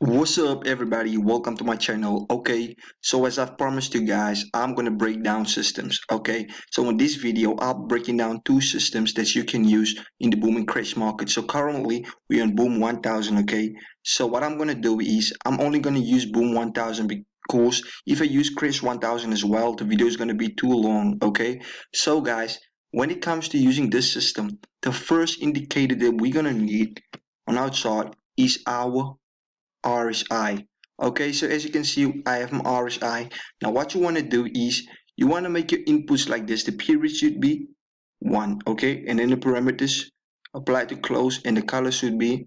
What's up everybody, welcome to my channel. Okay, so as I've promised you guys, I'm gonna break down systems. Okay, so in this video I'm breaking down two systems that you can use in the boom and crash market. So currently we're on boom 1000. Okay, so what I'm gonna do is I'm only gonna use boom 1000 because if I use crash 1000 as well, the video is gonna be too long. Okay, so guys, when it comes to using this system, the first indicator that we're gonna need on our chart is our RSI. Okay, so as you can see, I have my RSI. Now what you want to do is you want to make your inputs like this. The period should be 1, okay, and then the parameters apply to close and the color should be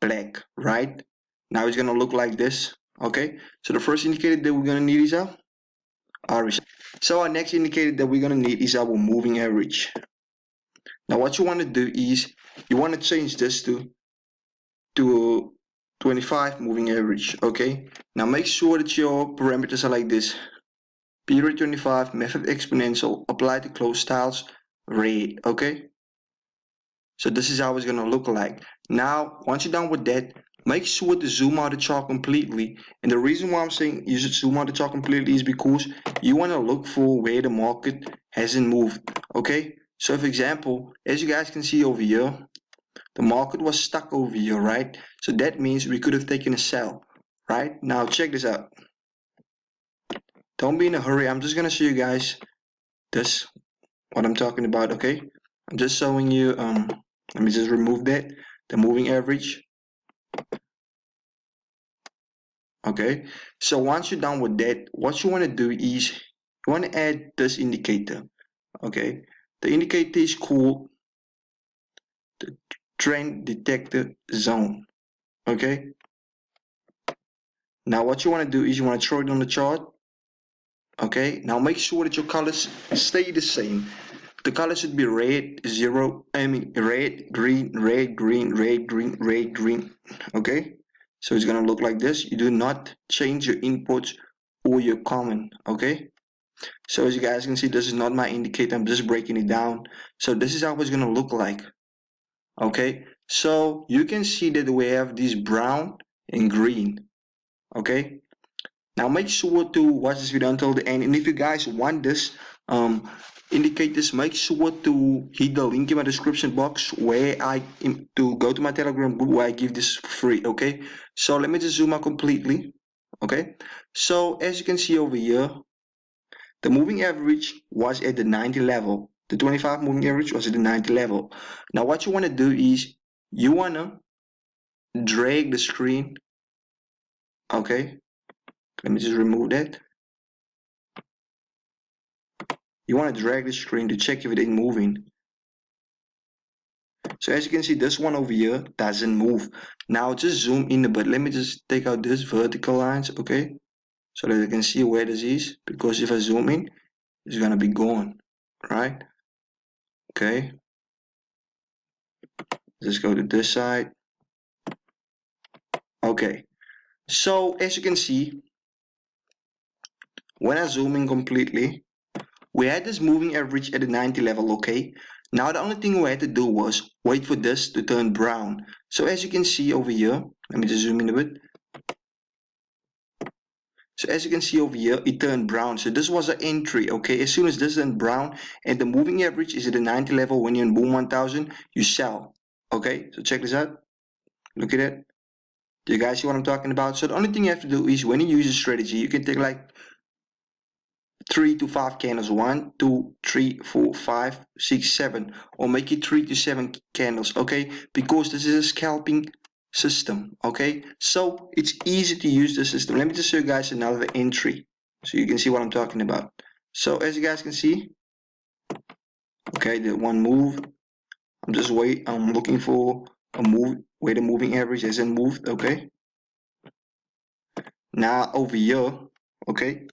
black, right? Now it's gonna look like this. Okay, so the first indicator that we're gonna need is our RSI. So our next indicator that we're gonna need is our moving average. Now what you want to do is you want to change this to 25 moving average. Okay, now make sure that your parameters are like this: period 25, method exponential, apply to close, styles red. Okay, so this is how it's gonna look like. Now once you're done with that, make sure to zoom out the chart completely. And the reason why I'm saying you should zoom out the chart completely is because you want to look for where the market hasn't moved. Okay, so for example, as you guys can see over here, the market was stuck over here, right? So that means we could have taken a sell, right? Now check this out. Don't be in a hurry. I'm just gonna show you guys this, what I'm talking about. Okay, I'm just showing you. Let me just remove that, the moving average. Okay, so once you're done with that, what you want to do is you want to add this indicator. Okay, the indicator is called the trend detector zone. Okay, now what you want to do is you want to throw it on the chart. Okay, now make sure that your colors stay the same. The color should be red, zero, I mean red, green, red, green, red, green, red, green. Okay, so it's gonna look like this. You do not change your inputs or your comment. Okay, so as you guys can see, this is not my indicator, I'm just breaking it down. So this is how it's gonna look like. Okay, so you can see that we have this brown and green. Okay, now make sure to watch this video until the end, and if you guys want this indicators, make sure to hit the link in my description box where to go to my Telegram group where I give this free. Okay, so let me just zoom out completely. Okay, so as you can see over here, the moving average was at the 90 level. The 25 moving average was at the 90 level. Now what you want to do is you want to drag the screen. Okay, let me just remove that. You want to drag the screen to check if it ain't moving. So as you can see, this one over here doesn't move. Now just zoom in a bit. Let me just take out this vertical lines, okay? So that you can see where this is. Because if I zoom in, it's gonna be gone, right? Okay. Let's go to this side. Okay. So as you can see, when I zoom in completely, we had this moving average at the 90 level, okay? Now the only thing we had to do was wait for this to turn brown. So as you can see over here, let me just zoom in a bit. So as you can see over here, it turned brown. So this was an entry, okay? As soon as this turned brown and the moving average is at the 90 level, when you're in boom 1000, you sell, okay? So check this out. Look at it. Do you guys see what I'm talking about? So the only thing you have to do is when you use a strategy, you can take like 3 to 5 candles, 1, 2, 3, 4, 5, 6, 7, or make it 3 to 7 candles, okay? Because this is a scalping system, okay? So it's easy to use the system. Let me just show you guys another entry so you can see what I'm talking about. So as you guys can see, okay, the one move, I'm looking for a move where the moving average hasn't moved, okay? Now over here, okay,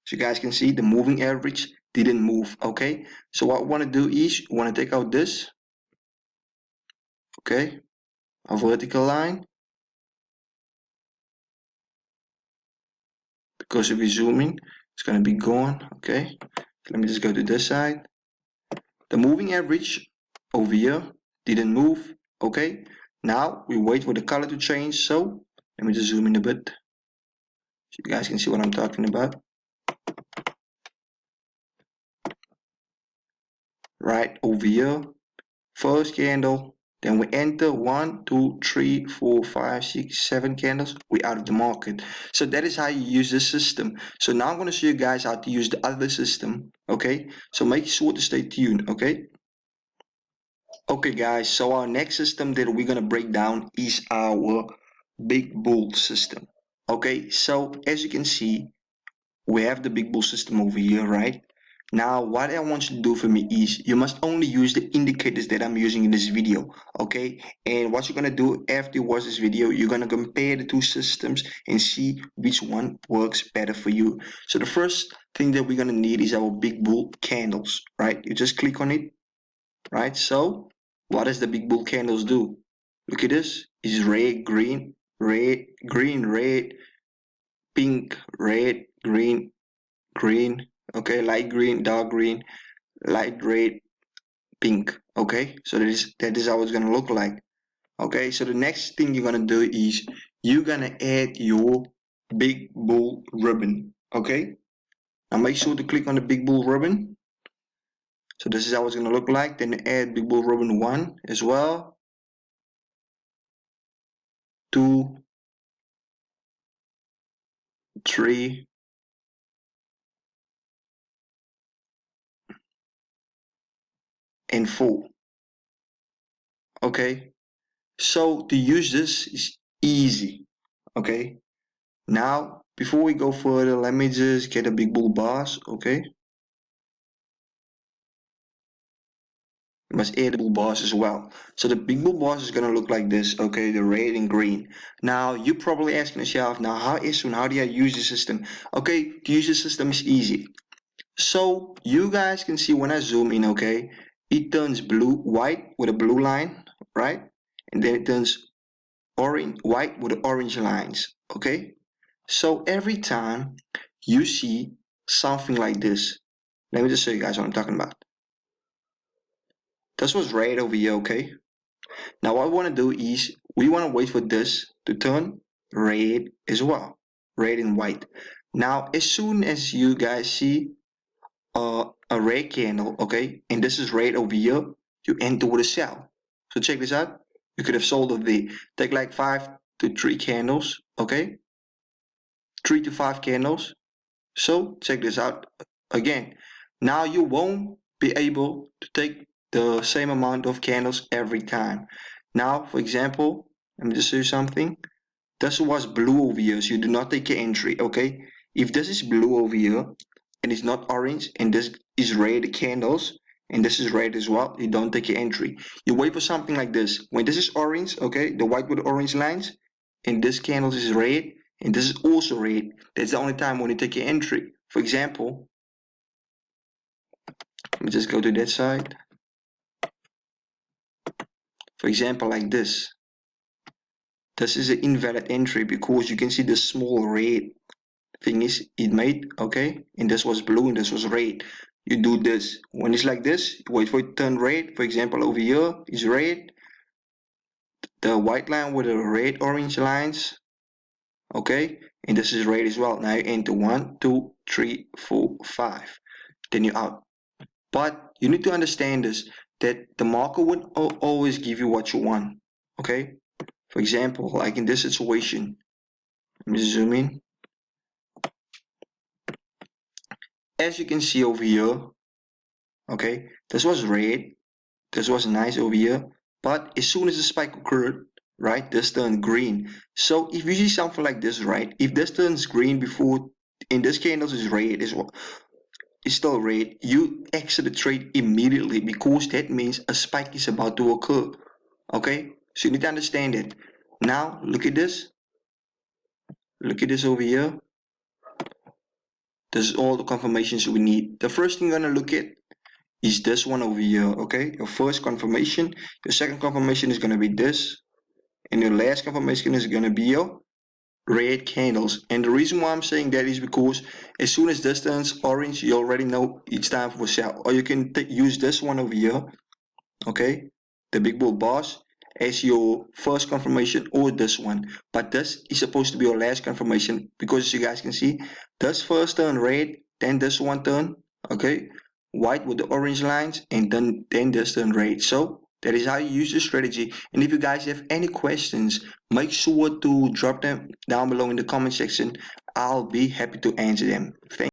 so you guys can see the moving average didn't move, okay? So what we want to do is we want to take out this, okay, a vertical line, because if we zoom in, it's going to be gone, okay? Let me just go to this side. The moving average over here didn't move, okay? Now we wait for the color to change, so Let me just zoom in a bit so you guys can see what I'm talking about. Right over here, first candle, then we enter 1, 2, 3, 4, 5, 6, 7 candles, we out of the market. So that is how you use this system. So now I'm going to show you guys how to use the other system. Okay, so make sure to stay tuned. Okay guys, so our next system that we're going to break down is our big bull system. Okay, so as you can see, we have the big bull system over here, right? Now what I want you to do for me is you must only use the indicators that I'm using in this video. Okay, and what you're gonna do after you watch this video, you're gonna compare the two systems and see which one works better for you. So the first thing that we're gonna need is our big bull candles, right? You just click on it, right? So what does the big bull candles do? Look at this. It's red, green, red, green, red, pink, red, green, green, okay, light green, dark green, light red, pink. Okay, so that is how it's gonna look like. Okay, so the next thing you're gonna do is you're gonna add your big bull ribbon. Okay, now make sure to click on the big bull ribbon. So this is how it's gonna look like. Then add big bull ribbon 1 as well, 2, 3, and 4. Okay, so to use this is easy. Okay, now before we go further, let me just get a big bull bars. Okay, you must add the bull bars as well. So the big bull bars is gonna look like this. Okay, the red and green. Now you're probably asking yourself, now how do I use the system? Okay, to use the system is easy. So you guys can see when I zoom in, okay, it turns white with a blue line, right? And then it turns white with the orange lines. Okay, so every time you see something like this, let me just show you guys what I'm talking about. This was red over here. Okay, now what we want to do is we want to wait for this to turn red as well, red and white. Now as soon as you guys see a red candle, okay, and this is red over here, you enter with a sell. So check this out. You could have sold of the take like 5 to 3 candles, okay, 3 to 5 candles. So check this out again. Now you won't be able to take the same amount of candles every time. Now, for example, let me just show you something. This was blue over here, so you do not take your entry, okay? If this is blue over here and it's not orange, and this is red candles, and this is red as well, you don't take your entry. You wait for something like this. When this is orange, okay, the white with the orange lines, and this candle is red, and this is also red, that's the only time when you take your entry. For example, let me just go to that side. For example, like this. This is an invalid entry because you can see the small red thing is it made, okay, and this was blue and this was red. You do this when it's like this, wait for it to turn red. For example, over here is red, the white line with the red orange lines, okay, and this is red as well. Now you enter 1, 2, 3, 4, 5, then you're out. But you need to understand this, that the market would always give you what you want. Okay, for example, like in this situation, let me zoom in. As you can see over here, okay, this was red, this was nice over here, but as soon as the spike occurred, right, this turned green. So if you see something like this, right, if this turns green before in this candles is red as well, it's still red, you exit the trade immediately because that means a spike is about to occur. Okay, so you need to understand it. Now look at this, over here. This is all the confirmations we need. The first thing you're gonna look at is this one over here. Okay, your first confirmation, your second confirmation is gonna be this, and your last confirmation is gonna be your red candles. And the reason why I'm saying that is because as soon as this turns orange, you already know it's time for sell. Or you can use this one over here, okay, the big bull bars. as your first confirmation or this one, but this is supposed to be your last confirmation, because as you guys can see, this first turn red, then this one turn, okay, white with the orange lines, and then this turn red. So that is how you use the strategy. And if you guys have any questions, make sure to drop them down below in the comment section. I'll be happy to answer them. Thank